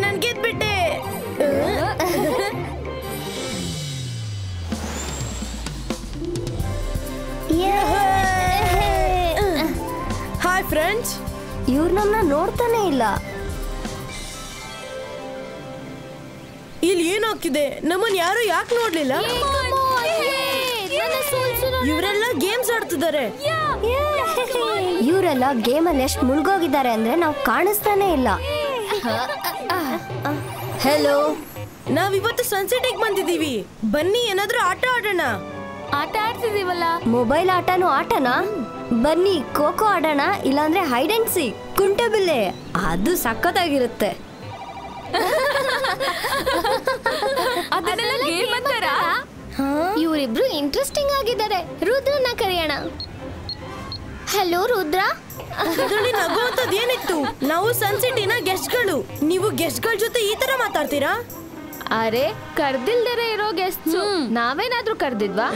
ನನ್ ಗೆದ್ಬಿಟ್ಟೆ. Hi friends. ಇವ್ರು ನಮ್ಮನ್ನ ನೋಡ್ತಾನೆ ಇಲ್ಲ. ಇಲ್ಲಿ ಏನಾಗ್ತಿದೆ? ನಮ್ಮನ್ ಯಾರು ಯಾಕೆ ನೋಡ್ಲಿಲ್ಲ? ಇವರೆಲ್ಲ ಗೇಮ್ಸ್ ಆಡ್ತಿದ್ದಾರೆ. ಇವರೆಲ್ಲ ಗೇಮಲ್ಲಿ ಎಷ್ಟು ಮುಳುಗೋಗಿದ್ದಾರೆ ಅಂದ್ರೆ ನಾವು ಕಾಣಿಸ್ತಾನೆ ಇಲ್ಲ. ಹೆಲೋ, ನಾವಿವತ್ತು ಸನ್ಸೆಟಿಗೆ ಬಂದಿದ್ದೀವಿ. ಬನ್ನಿ ಏನಾದ್ರೂ ಆಟ ಆಡೋಣ. ಆಟ ಆಡ್ತಿದೀವಲ್ಲ. ಮೊಬೈಲ್ ಆಟನೂ ಆಟನಾ? ಬನ್ನಿ ಖೋಖೋ ಆಡೋಣ, ಇಲ್ಲಾಂದ್ರೆ ಹೈಡ್ ಅಂಡ್ ಸೀಕ್, ಕುಂಟೆಬಿಲ್ಲೆ. ಅದು ಸಖತ್ತಾಗಿರುತ್ತೆ. ಅದನ್ನೆಲ್ಲ ಗೇಮ್ ಅಂತಾರ? ಇವರಿಬ್ರು ಇಂಟ್ರೆಸ್ಟಿಂಗ್ ಆಗಿದ್ದಾರೆ. ರುದ್ರನ ಕರೆಯೋಣ. ಹಲೋ ರುದ್ರ. ಏನಿತ್ತು? ನಾವು ಸನ್ಸಿಟಿನ ಗೆಸ್ಟ್ಗಳು. ನೀವು ಗೆಸ್ಟ್ಗಳ ಜೊತೆ ಈ ತರ ಮಾತಾಡ್ತೀರಾ? ಅರೆ, ಕರ್ದಿಲ್ದರೆ ಇರೋ ಗೆಸ್ಟ್ ನಾವೇನಾದ್ರೂ ಕರ್ದಿದ್ವಾ?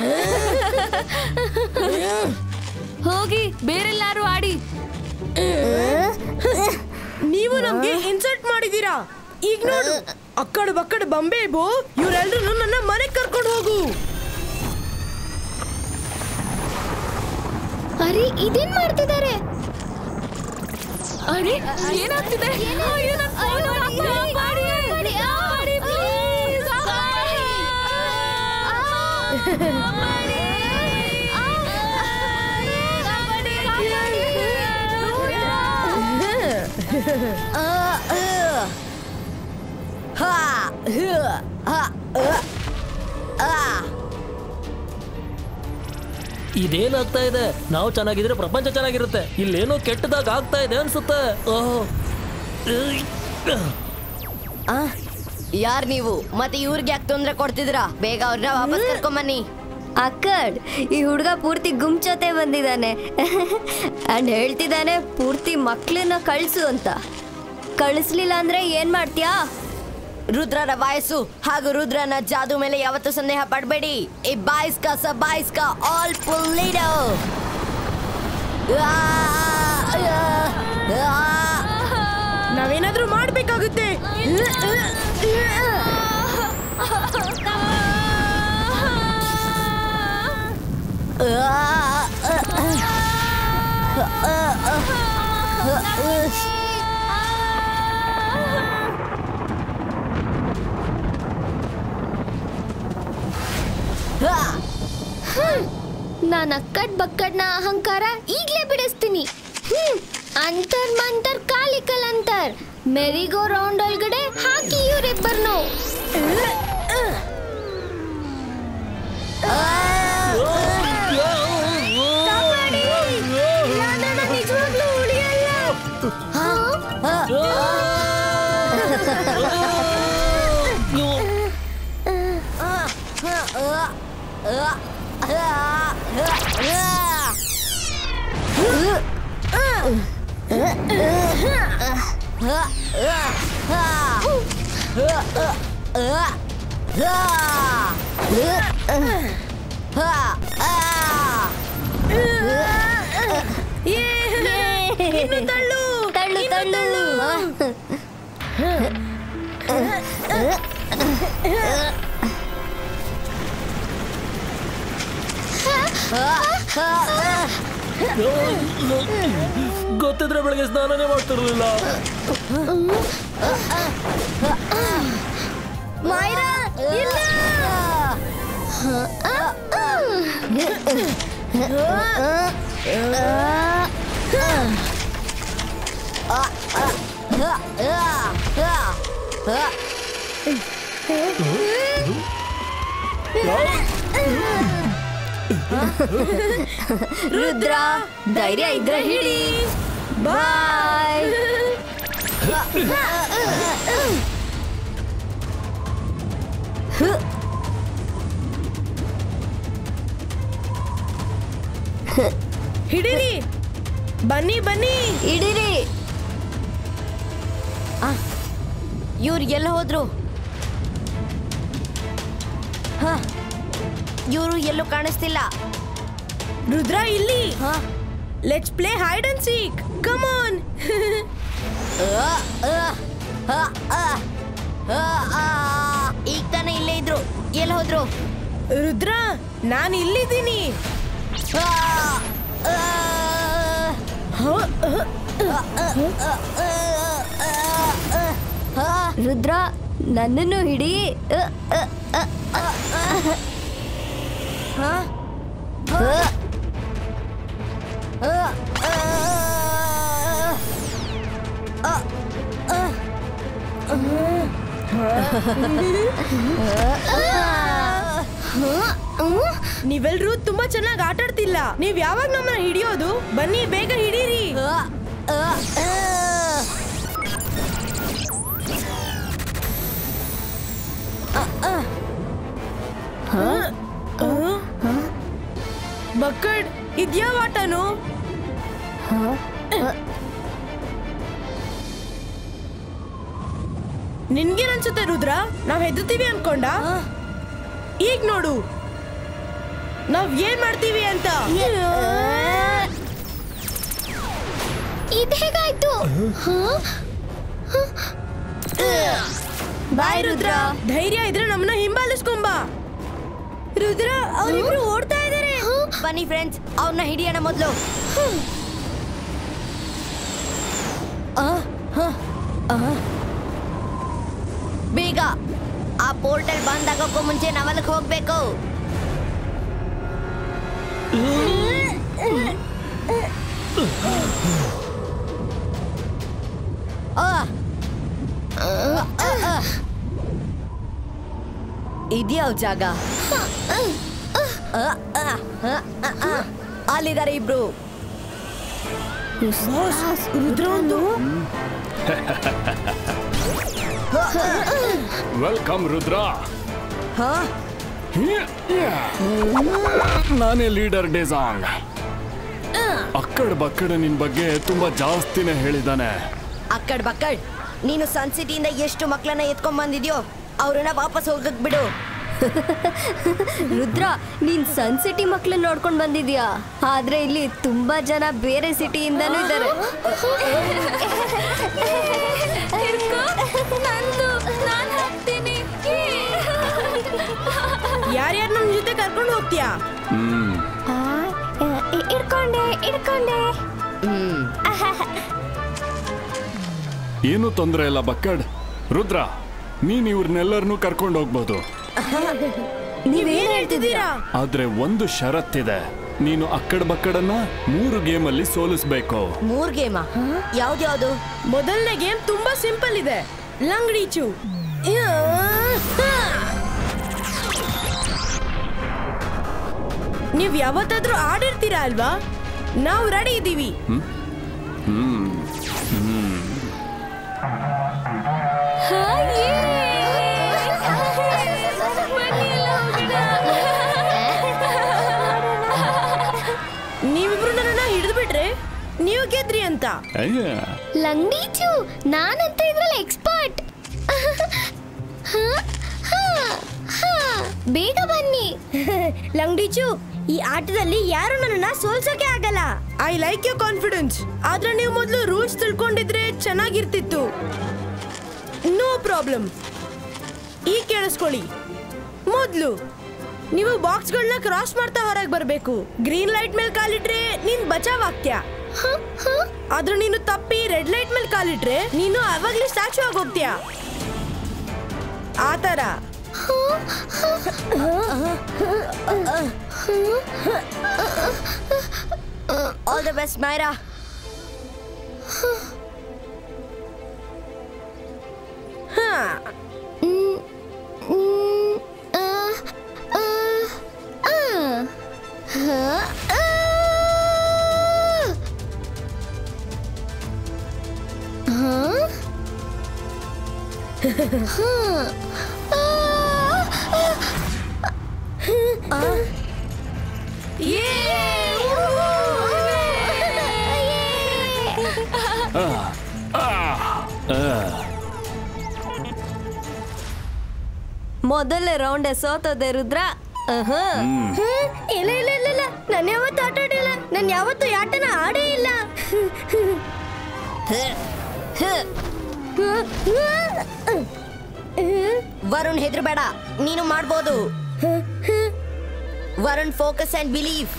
ಹೋಗಿ ಬೇರೆಲ್ಲಾರು ಆಡಿ. ನೀವು ನಮ್ಗೆ ಇನ್ಸಲ್ಟ್ ಮಾಡಿದೀರಾ. ಈಗ ನೋಡು, ಅಕ್ಕಡ ಬಕ್ಕಡ ಬಂಬೆ ಬೋ, ಇವರೆಲ್ಲರೂ ನನ್ನ ಮನೆಗೆ ಕರ್ಕೊಂಡು ಹೋಗು. ಅರೆ, ಇದೇನ್ ಮಾಡ್ತಿದ್ದಾರೆ? ಅರೆ, ಏನಾಗ್ತಿದೆ? ಇದೇನಾಗ್ತಾ ಇದೆ? ನಾವು ಚೆನ್ನಾಗಿದ್ರೆ ಪ್ರಪಂಚ ಚೆನ್ನಾಗಿರುತ್ತೆ. ಇಲ್ಲೇನೋ ಕೆಟ್ಟದಾಗ ಆಗ್ತಾ ಇದೆ ಅನ್ಸುತ್ತೆ. ಯಾರ್ ನೀವು? ಮತ್ತೆ ಇವ್ರಿಗೆ ಯಾಕೆ ತೊಂದ್ರೆ ಕೊಡ್ತಿದ್ರಾ? ಬೇಗ ಅವ್ರನ್ನ ವಾಪಸ್ ಕರ್ಕೊಂಬನ್ನಿ. ಅಕ್ಕಡ್, ಈ ಹುಡುಗ ಪೂರ್ತಿ ಗುಂಚತೆ ಬಂದಿದ್ದಾನೆ ಅಂಡ್ ಹೇಳ್ತಿದ್ದಾನೆ ಪೂರ್ತಿ ಮಕ್ಳನ್ನ ಕಳ್ಸು ಅಂತ. ಕಳಿಸ್ಲಿಲ್ಲ ಅಂದ್ರೆ ಏನ್ ಮಾಡ್ತೀಯಾ? ರುದ್ರನ ವಯಸ್ಸು ಹಾಗೂ ರುದ್ರನ ಜಾದು ಮೇಲೆ ಯಾವತ್ತೂ ಸಂದೇಹ ಪಡಬೇಡಿ. ಈ ಬಾಯ್ಸ್ಕಾ ಸಬಾಯ್ಸ್ಕಾ ಆಲ್ ಪುಲ್ಲಿಡೋ. ನಾವೇನಾದ್ರೂ ಮಾಡ್ಬೇಕಾಗುತ್ತೆ. ನಾನು ಅಕ್ಕಡ್ ಬಕ್ಕಡ್ನ ಅಹಂಕಾರ ಈಗ್ಲೇ ಬಿಡಿಸ್ತೀನಿ. ಅಂತರ್ ಮಂತರ್ ಕಾಲಿಕಲ್ ಅಂತರ್ ಮೆರಿಗೋ ರೌಂಡ್ ಒಳಗಡೆ ಹಾಕಿ ಇವರಿಬ್ಬರನ್ನು. ನಿಜವಾಗ್ಲೂ ಉಳಿಯಲ್ಲ. ತಳ್ಳು ತಳ್ಳು ತಳ್ಳು. ಗೊತ್ತಿದ್ರೆ ಬೆಳಗ್ಗೆ ಸ್ನಾನನೇ ಮಾಡ್ತಿರ್ಲಿಲ್ಲ. ಮಾಯ್ರಾ ಇಲ್ಲ. ರುದ್ರ, ಧೈರ್ಯ ಇದ್ರೆ ಹಿಡಿ. ಬಾಯ್. ಹಿಡೀರಿ, ಬನ್ನಿ ಬನ್ನಿ, ಹಿಡೀರಿ. ಇವ್ರು ಎಲ್ಲ ಹೋದ್ರು? ಇವರು ಎಲ್ಲೂ ಕಾಣಿಸ್ತಿಲ್ಲ. ರುದ್ರ ಇಲ್ಲಿ. Let's play hide and seek. Come on. ಈಗ ತಾನೇ ಇಲ್ಲೇ ಇದ್ರು, ಎಲ್ಲಿ ಹೋದ್ರು? ರುದ್ರ, ನಾನು ಇಲ್ಲಿದ್ದೀನಿ. ರುದ್ರ, ನನ್ನನ್ನು ಹಿಡಿ. ನೀವೆಲ್ರೂ ತುಂಬಾ ಚೆನ್ನಾಗಿ ಆಟ ಆಡ್ತಿಲ್ಲ. ನೀವ್ ಯಾವಾಗ ನಮ್ಮನ್ನ ಹಿಡಿಯೋದು? ಬನ್ನಿ ಬೇಗ ಹಿಡೀರಿ. ಬಕ್ಕಡ್, ಇದ್ಯಾವ ಆಟನು? ನಿನ್ಗೇನನ್ಸುತ್ತೆ ರುದ್ರ? ನಾವ್ ಹೆದರ್ತೀವಿ ಅನ್ಕೊಂಡ? ಈಗ ನೋಡು ನಾವ್ ಏನ್ ಮಾಡ್ತೀವಿ ಅಂತ. ಇದು ಹೇಗಾಯ್ತು? ಬಾಯ್ ರುದ್ರ. ಧೈರ್ಯ ಇದ್ರೆ ನಮ್ಮನ್ನ ಹಿಂಬಾಲಿಸ್ಕೊಂಬ. ರುದ್ರ, ಅವ್ರಿಬ್ರು ಓಡ್ತಾ ಇದಾರೆ. ಬನ್ನಿ ಫ್ರೆಂಡ್ಸ್, ಅವ್ರನ್ನ ಹಿಡಿಯೋಣ ಮೊದಲು. ಬೇಗ, ಆ ಪೋರ್ಟಲ್ ಬಂದ್ ಆಗೋಕ್ಕೂ ಮುಂಚೆ ನಾವಲ್ಲಿಗೆ ಹೋಗ್ಬೇಕು. ಇದ್ಯಾವ ಜಾಗ? ಅಲ್ಲಿದ್ದಾರೆ ಇಬ್ರು. ರುದ್ರ ಒಂದು. ವೆಲ್ಕಮ್ ರುದ್ರ. ನಾನೇ ಲೀಡರ್ ಡೆಜಾಂಗ್. ಅಕ್ಕಡ್ ಬಕ್ಕಡ್ ನಿನ್ ಬಗ್ಗೆ ತುಂಬಾ ಜಾಸ್ತಿನೇ ಹೇಳಿದಾನೆ. ಅಕ್ಕಡ್ ಬಕ್ಕಡ್, ನೀನು ಸನ್ ಸಿಟಿಯಿಂದ ಎಷ್ಟು ಮಕ್ಕಳನ್ನ ಎತ್ಕೊಂಡ್ ಬಂದಿದ್ಯೋ ಅವ್ರನ್ನ ವಾಪಸ್ ಹೋಗಕ್ ಬಿಡು. ರುದ್ರ, ನೀನ್ ಸನ್ ಸಿಟಿ ಮಕ್ಳನ್ನ ನೋಡ್ಕೊಂಡ್ ಬಂದಿದ್ಯಾ? ಆದ್ರೆ ಇಲ್ಲಿ ತುಂಬಾ ಜನ ಬೇರೆ ಸಿಟಿಯಿಂದನೂ ಇದ್ದಾರೆ. ಯಾರ್ಯಾರು ನಮ್ ಜೊತೆ ಕರ್ಕೊಂಡು ಹೋಗ್ತೀಯಾ? ಇಡ್ಕೊಂಡೆ. ಏನು ತೊಂದ್ರೆ ಇಲ್ಲ ಬಕ್ಕಡ್. ರುದ್ರ, ನೀನ್ ಇವ್ರನ್ನೆಲ್ಲರನ್ನೂ ಕರ್ಕೊಂಡು ಹೋಗ್ಬೋದು. ನೀವೇನ್ ಹೇಳ್ತಿದ್ದೀರಾ? ಆದ್ರೆ ಒಂದು ಷರತ್ತಿದೆ. ನೀನು ಅಕ್ಕಡ್ ಬಕ್ಕಡನ್ನ 3 ಗೇಮಲ್ಲಿ ಸೋಲಿಸ್ಬೇಕು. 3 ಗೇಮಾ? ಯಾವ್ದ್ಯಾವ್ದು? ಮೊದಲನೇ ಗೇಮ್ ತುಂಬಾ ಸಿಂಪಲ್ ಇದೆ, ಲಂಗಡೀಚು. ನೀವ್ ಯಾವತ್ತಾದ್ರೂ ಆಡಿರ್ತೀರಾ ಅಲ್ವಾ? ನಾವು ರೆಡಿ ಇದ್ದೀವಿ. ನೀವಿಬ್ರು ನನ್ನ ಹಿಡಿದು ಬಿಟ್ರೆ ನೀವು ಗೆದ್ರಿ ಅಂತ. ಲಂಗಡೀಚು, ನಾನಂತ ಇದ್ರಲ್ಲಿ ಎಕ್ಸ್ಪರ್ಟ್. ಬೇಗ ಬನ್ನಿ. ಲಂಗಡೀಚು, ಈ ಆಟದಲ್ಲಿ ಯಾರು ನನ್ನನ್ನ ಸೋಲ್ಸೋಕೆ ಆಗಲ್ಲ. I like your confidence. ಆದ್ರೆ ನೀವು ಮೊದಲು ರೂಲ್ಸ್ ತಿಳ್ಕೊಂಡಿದ್ರೆ ಚೆನ್ನಾಗಿರ್ತಿತ್ತು. No problem. ಈಗ ಕೇಳಿಸ್ಕೊಳ್ಳಿ. ಮೊದಲು ನೀವು ಬಾಕ್ಸ್ಗಳನ್ನ ಕ್ರಾಸ್ ಮಾಡ್ತಾ ಹೊರಗೆ ಬರಬೇಕು. ಗ್ರೀನ್ ಲೈಟ್ ಮೇಲೆ ಕಾಲಿಟ್ರೆ ನೀನ್ ಬಚಾವ್ ಆಗ್ತೀಯ. ಆದ್ರೆ ನೀನು ತಪ್ಪಿ ರೆಡ್ ಲೈಟ್ ಮೇಲೆ ಕಾಲಿಟ್ರೆ ನೀನು ಅವಾಗ್ಲೇ ಸ್ಟ್ಯಾಚು ಆಗೋಗ್ತೀಯ. ಆ ತರ. All the best Myra. ಮೊದಲನೇ ರೌಂಡ್ ಸೋತೋದೆ ರುದ್ರ. ಇಲ್ಲ ಇಲ್ಲ ಇಲ್ಲ ಇಲ್ಲ, ನಾನು ಯಾವತ್ತೂ ಆಟ ಆಡಿಲ್ಲ. ನಾನು ಯಾವತ್ತೂ ಆಟನ ಆಡೇ ಇಲ್ಲ. ವರುಣ್ ಹೆದರ್ಬೇಡ, ನೀನು ಮಾಡ್ಬೋದು. Varun focus and believe.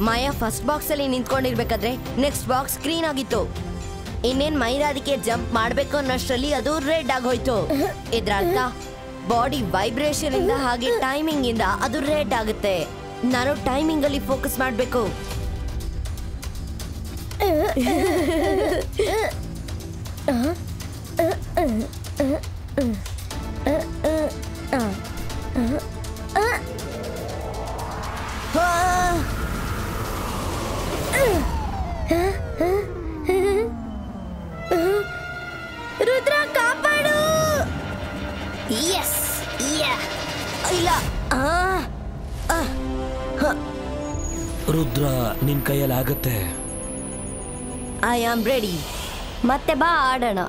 Maya first box ಅಲ್ಲಿ ನಿಂತ್ಕೊಂಡಿರ್ಬೇಕಾದ್ರೆ ನೆಕ್ಸ್ಟ್ ಬಾಕ್ಸ್ ಗ್ರೀನ್ ಆಗಿತ್ತು. ಇನ್ನೇನ್ ಮೈರಾ ಅದಕ್ಕೆ ಜಂಪ್ ಮಾಡ್ಬೇಕು ಅನ್ನೋಷ್ಟರಲ್ಲಿ ಅದು ರೆಡ್ ಆಗೋಯ್ತು. ಇದ್ರ ಅರ್ಥ ಬಾಡಿ ವೈಬ್ರೇಷನ್ ಇಂದ ಹಾಗೆ ಟೈಮಿಂಗ್ ಇಂದ ಅದು ರೆಡ್ ಆಗುತ್ತೆ. ನಾನು ಟೈಮಿಂಗ್ ಅಲ್ಲಿ ಫೋಕಸ್ ಮಾಡ್ಬೇಕು. ರುದ್ರ ಕಾಪಾಡು. ಎಸ್ ಇಲ್ಲ. ರುದ್ರ ನಿನ್ ಕೈಯಲ್ಲಿ ಆಗತ್ತೆ. I am ready. ಮತ್ತೆ ಬಾ ಆಡೋಣ.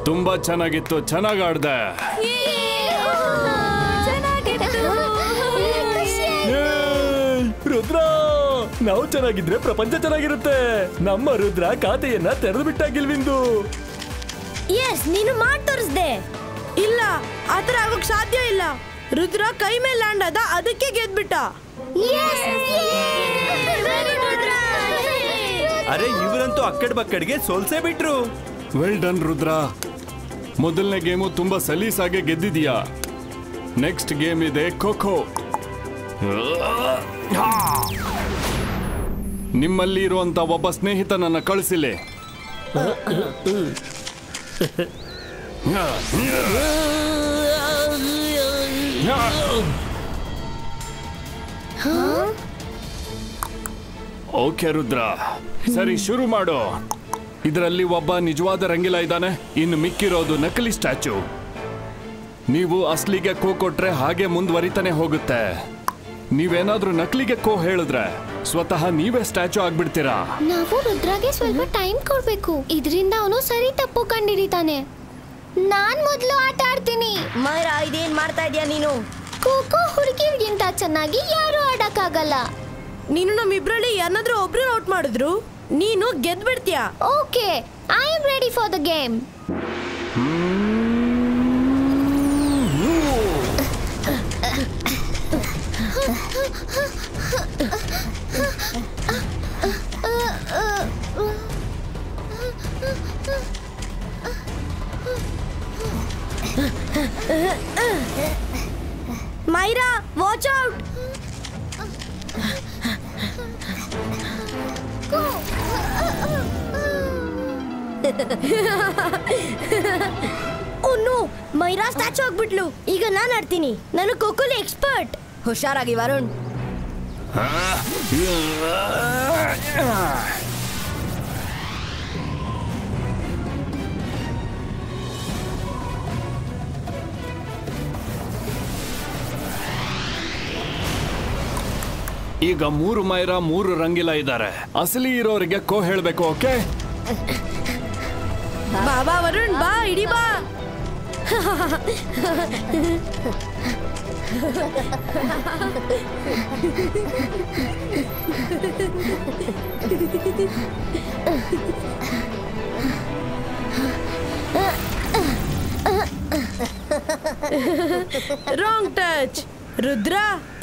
ತುಂಬಾ ಚೆನ್ನಾಗಿತ್ತು, ಚೆನ್ನಾಗಿ ಆಡ್ದೆ. ರುದ್ರ, ನಾವು ಚೆನ್ನಾಗಿದ್ರೆ ಪ್ರಪಂಚ ಚೆನ್ನಾಗಿರುತ್ತೆ. ನಮ್ಮ ರುದ್ರ ಖಾತೆಯನ್ನ ತೆರೆದು ಬಿಟ್ಟಾಗಿಲ್ವಿಂದು. ಎಸ್, ನೀನು ಮಾಡಿ ತೋರಿಸ್ದೆ. ಇಲ್ಲ, ಆತರ ಆಗಕ್ ಸಾಧ್ಯ ಇಲ್ಲ. ರುದ್ರ ಕೈ ಮೇಲೆ ಲ್ಯಾಂಡ್ ಆದ, ಅದಕ್ಕೆ ಗೆದ್ಬಿಟ್ಟ. ಅರೆ, ಇವರಂತೂ ಅಕ್ಕಡ್ ಬಕ್ಕಡ್ಗೆ ಸೋಲ್ಸೇ ಬಿಟ್ರು. Well done Rudra. ಮೊದಲನೇ ಗೇಮು ತುಂಬಾ ಸಲೀಸಾಗೆ ಗೆದ್ದಿದೀಯಾ. ನೆಕ್ಸ್ಟ್ ಗೇಮ್ ಇದೆ ಖೋಖೋ. ನಿಮ್ಮಲ್ಲಿ ಇರುವಂತ ಒಬ್ಬ ಸ್ನೇಹಿತನನ್ನ ಕಳಿಸಿಲೆ. ಓಕೆ ರುದ್ರ, ಸರಿ ಶುರು ಮಾಡು. ಇದರಲ್ಲಿ ಒಬ್ಬ ನಿಜವಾದ ರಂಗಿಲ ಇದ್ದಾನೆ, ಇನ್ನು ಮಿಕ್ಕಿರೋದು ನಕಲಿ ಸ್ಟ್ಯಾಚು. ನೀವು ಅಸ್ಲಿಗೆ ಕೋ ಕೊಟ್ರೆ ಹಾಗೆ ಮುಂದುವರಿತಾನೆ ಹೋಗುತ್ತೆ. ನೀವೇನಾದ್ರೂ ನಕಲಿಗೆ ಕೋ ಹೇಳಿದ್ರೆ ಸ್ವತಃ ನೀವೇ ಸ್ಟ್ಯಾಚು ಆಗ್ಬಿಡ್ತೀರಾ. ನಾವು ರುದ್ರಾಗೆ ಸ್ವಲ್ಪ ಟೈಮ್ ಕೊಡ್ಬೇಕು. ಇದರಿಂದ ಅವನು ಸರಿ ತಪ್ಪು ಕಂಡಿಡಿತಾನೆ. ನಾನ್ ಮೊದಲು ಆಟ ಆಡ್ತೀನಿ. ಮೈರಾ, ಇದೇನ್ ಮಾಡ್ತಾ ಇದೀಯ ನೀನು? ಖೋಖೋ ಹುಡುಗಿರ್ಗಿಂತ ಚೆನ್ನಾಗಿ ಯಾರು ಆಡಕ್ಕಾಗಲ್ಲ. ನೀನು ನಮ್ಮಿಬ್ರಲ್ಲಿ ಯಾರಾದ್ರೂ ಒಬ್ರು ಔಟ್ ಮಾಡಿದ್ರು ನೀನು ಗೆದ್ಬಿಡ್ತೀಯ. Okay, I am ready for the game. Myra, watch out. Oh, Myra statue ಆಗ್ಬಿಟ್ಲು. ಈಗ ನಾನು ಆಡ್ತೀನಿ. ನಾನು ಖೋಖೋಲಿ ಎಕ್ಸ್ಪರ್ಟ್. ಹುಷಾರಾಗಿ ವರುಣ್. ಈಗ 3 ಮೈರಾ 3 ರಂಗಿಲ ಇದ್ದಾರೆ. ಅಸಲಿ ಇರೋರಿಗೆ ಕೋ ಹೇಳ್ಬೇಕು. ಓಕೆ, ಬಾಬಾ ವರುಣ್, ಬಾ, ಇಡಿ ಬಾ. Wrong touch. ರುದ್ರ,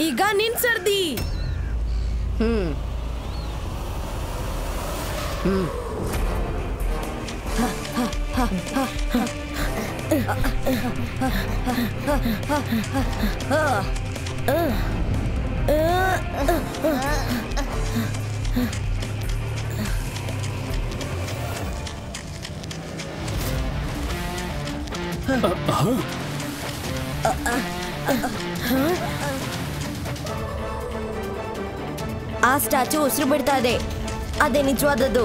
ಈಗ ನಿನ್ ಸರ್ದಿ. ಆ ಸ್ಟ್ಯಾಚು ಉಸಿರು ಬಿಡ್ತಾ ಇದೆ. ಅದೇ ನಿಜವಾದದ್ದು.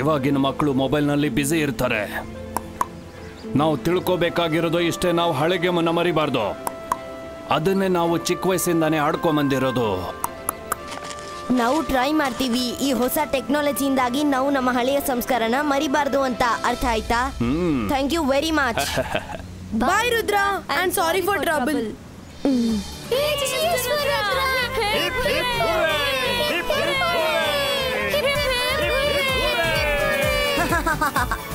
ಇವಾಗಿನ ಮಕ್ಕಳು ಮೊಬೈಲ್ನಲ್ಲಿ ಬ್ಯುಸಿ ಇರ್ತಾರೆ. ನಾವು ತಿಳ್ಕೋಬೇಕಾಗಿರೋದು ಇಷ್ಟೇ, ನಾವು ಹಳೆ ಗೇಮನ್ನ ಮರಿಬಾರ್ದು. ಅದನ್ನೇ ನಾವು ಚಿಕ್ಕ ವಯಸ್ಸಿಂದಾನೇ ಆಡ್ಕೊಂಬಂದಿರೋದು. ನಾವು ಟ್ರೈ ಮಾಡ್ತೀವಿ. ಈ ಹೊಸ ಟೆಕ್ನಾಲಜಿಯಿಂದಾಗಿ ನಾವು ನಮ್ಮ ಹಳೆಯ ಸಂಸ್ಕಾರನ ಮರಿಬಾರ್ದು ಅಂತ. ಅರ್ಥ ಆಯ್ತಾ? Thank you very much. Bye Rudra, and sorry for trouble. Ha ha ha ha!